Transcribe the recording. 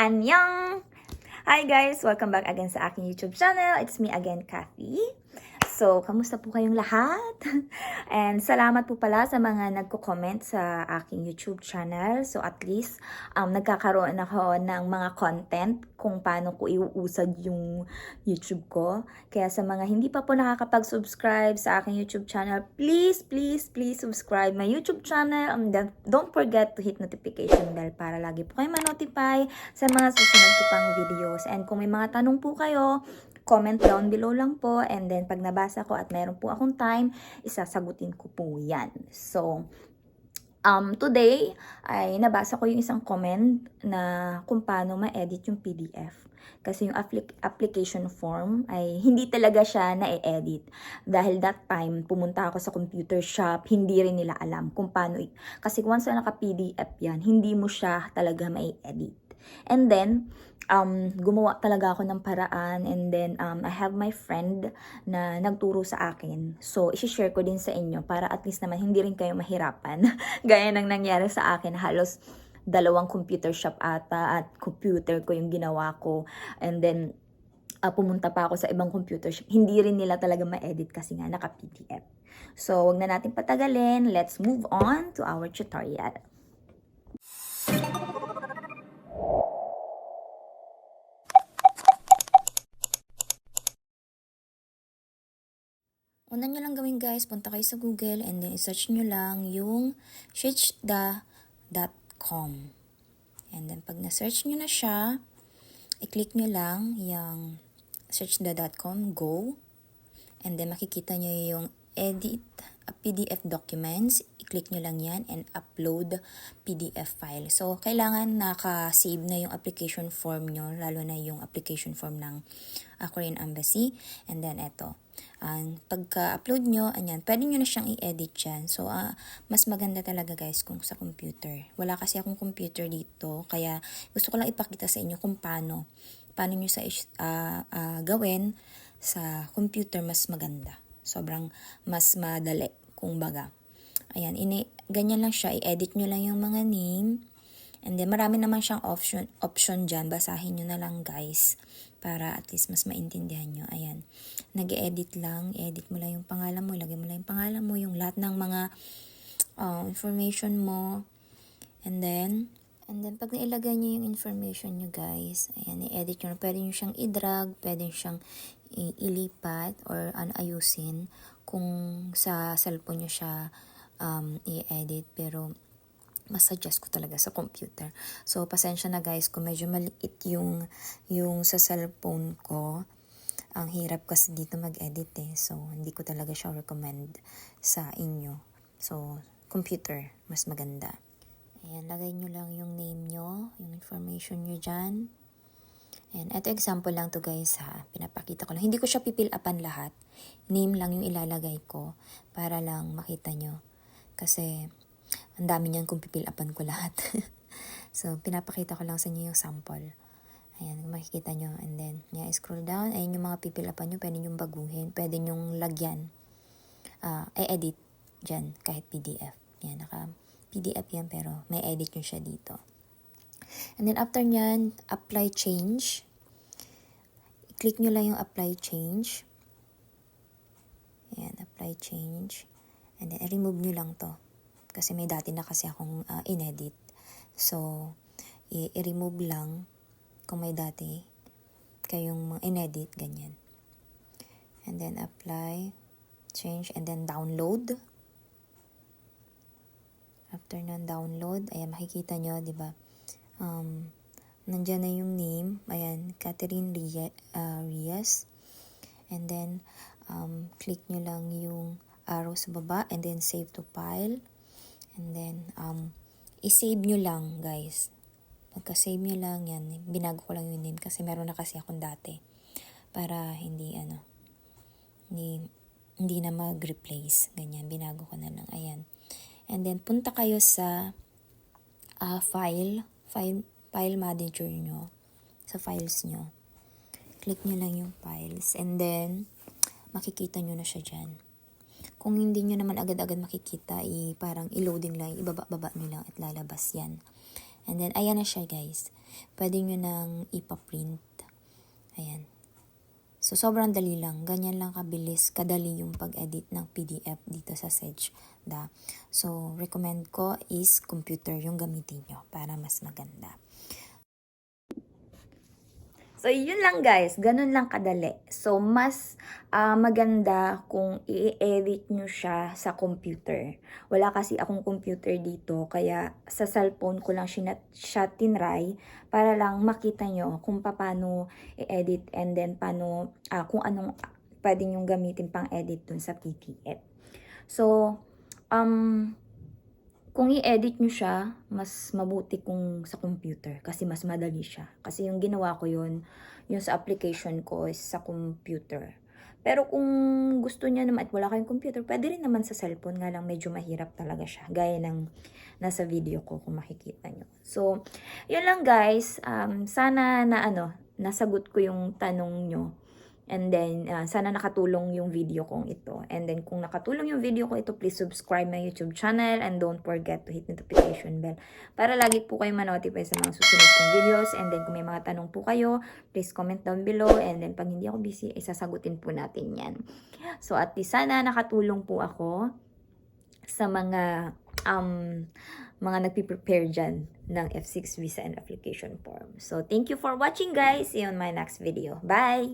Annyeong! Hi guys! Welcome back again sa aking YouTube channel. It's me again, Kathy. So, kamusta po kayong lahat? And salamat po pala sa mga nagko-comment sa aking YouTube channel. So, at least, nagkakaroon ako ng mga content kung paano ko iuusad yung YouTube ko. Kaya sa mga hindi pa po nakakapag-subscribe sa aking YouTube channel, please subscribe my YouTube channel. And then, don't forget to hit notification bell para lagi po kayo ma-notify sa mga susunod ko pang videos. And kung may mga tanong po kayo, comment down below lang po, and then pag nabasa ko at meron po akong time, isasagutin ko po yan. So, today ay nabasa ko yung isang comment na kung paano ma-edit yung PDF. Kasi yung application form ay hindi talaga siya na-edit. Dahil that time, pumunta ako sa computer shop, hindi rin nila alam kung paano. Kasi once na naka-PDF yan, hindi mo siya talaga ma-edit. And then, gumawa talaga ako ng paraan, and then I have my friend na nagturo sa akin. So, isi-share ko din sa inyo para at least naman hindi rin kayo mahirapan. Gaya ng nangyari sa akin, halos 2 computer shop ata at computer ko yung ginawa ko. And then, pumunta pa ako sa ibang computer shop. Hindi rin nila talaga ma-edit kasi nga naka-PDF. So, wag na natin patagalin. Let's move on to our tutorial. Una nyo lang gawin guys, punta kayo sa Google and then search nyo lang yung shitda.com. And then pag na-search nyo na siya, i-click nyo lang yung searchda.com, go. And then makikita nyo yung edit PDF documents. I-click nyo lang yan and upload PDF file. So, kailangan naka-save na yung application form nyo, lalo na yung application form ng Korean Embassy. And then, eto. Pagka-upload nyo, ayan, pwede nyo na siyang i-edit dyan. So, mas maganda talaga guys kung sa computer. Wala kasi akong computer dito, kaya gusto ko lang ipakita sa inyo kung paano nyo sa gawin sa computer mas maganda. Sobrang mas madali, kung baga. Ayan, ganyan lang siya. I-edit nyo lang yung mga name. And then, marami naman siyang option dyan. Basahin nyo na lang, guys. Para at least mas maintindihan nyo. Ayan. Nag-edit lang. Edit mo lang yung pangalan mo. Ilagay mo lang yung pangalan mo. Yung lahat ng mga information mo. And then, pag nailagay nyo yung information nyo, guys, ayan, i-edit nyo. Pwede nyo siyang i-drag. Pwede nyo siyang ilipat or ayusin kung sa cellphone nyo siya i-edit. Pero, mas suggest ko talaga sa computer. So, pasensya na guys kung medyo maliit yung sa cellphone ko. Ang hirap kasi dito mag-edit eh. So, hindi ko talaga siya recommend sa inyo. So, computer, mas maganda. Ayan, lagay nyo lang yung name nyo, yung information nyo dyan. And ito example lang to guys ha. Pinapakita ko lang. Hindi ko siya pipil-upan lahat. Name lang yung ilalagay ko para lang makita nyo. Kasi, ang dami niyan kung pipil-upan ko lahat. So, pinapakita ko lang sa inyo yung sample. Ayan, makikita nyo. And then, scroll down. Ayan yung mga pipil-upan nyo. Pwede nyo baguhin. Pwede nyo lagyan. I-edit dyan kahit PDF. Yan, naka-PDF yan pero may edit nyo siya dito. And then, after nyan, apply change. I-click nyo lang yung apply change. Ayan, apply change. And then, remove nyo lang to. Kasi may dati na kasi akong inedit. So, i-remove lang kung may dati kayong inedit, ganyan. And then, apply, change, and then download. After nun, download, ayan, makikita nyo, di ba? Nandyan na yung name. Ayan, Catherine Rias. And then, click nyo lang yung arrow sa baba, and then save to file. And then, i-save nyo lang, guys. Pagka-save nyo lang, yan. Binago ko lang yung name kasi meron na kasi akong dati. Para hindi na mag-replace. Ganyan, binago ko na lang. Ayan. And then, punta kayo sa file manager nyo. Sa files nyo. Click nyo lang yung files. And then, makikita nyo na siya dyan. Kung hindi nyo naman agad-agad makikita, parang i-loading lang, ibaba-baba nyo lang at lalabas yan. And then, ayan na siya guys. pwede nyo nang ipa-print. Ayan. So, sobrang dali lang. Ganyan lang kabilis, kadali yung pag-edit ng PDF dito sa Sejda. So, recommend ko is computer yung gamitin nyo para mas maganda. So, yun lang guys. Ganun lang kadali. So, mas maganda kung i-edit nyo siya sa computer. Wala kasi akong computer dito, kaya sa cellphone ko lang siya tinry para lang makita nyo kung paano i-edit and then paano, kung anong pwede nyo gamitin pang edit dun sa PDF. So, kung i-edit nyo siya, mas mabuti kung sa computer kasi mas madali siya. Kasi yung ginawa ko yun sa application ko is sa computer. Pero kung gusto niya naman at wala kayong computer, pwede rin naman sa cellphone, nga lang medyo mahirap talaga siya. Gaya ng nasa video ko kung makikita nyo. So, yun lang guys. Sana na nasagot ko yung tanong nyo. And then, sana nakatulong yung video kong ito. And then, kung nakatulong yung video ko ito, please subscribe my YouTube channel and don't forget to hit notification bell para lagi po kayo ma-notify sa mga susunod kong videos. And then, kung may mga tanong po kayo, please comment down below. And then, pag hindi ako busy, isasagutin po natin yan. So, at least sana nakatulong po ako sa mga nagpiprepare dyan ng F6 visa and application form. So, thank you for watching guys. See you on my next video. Bye!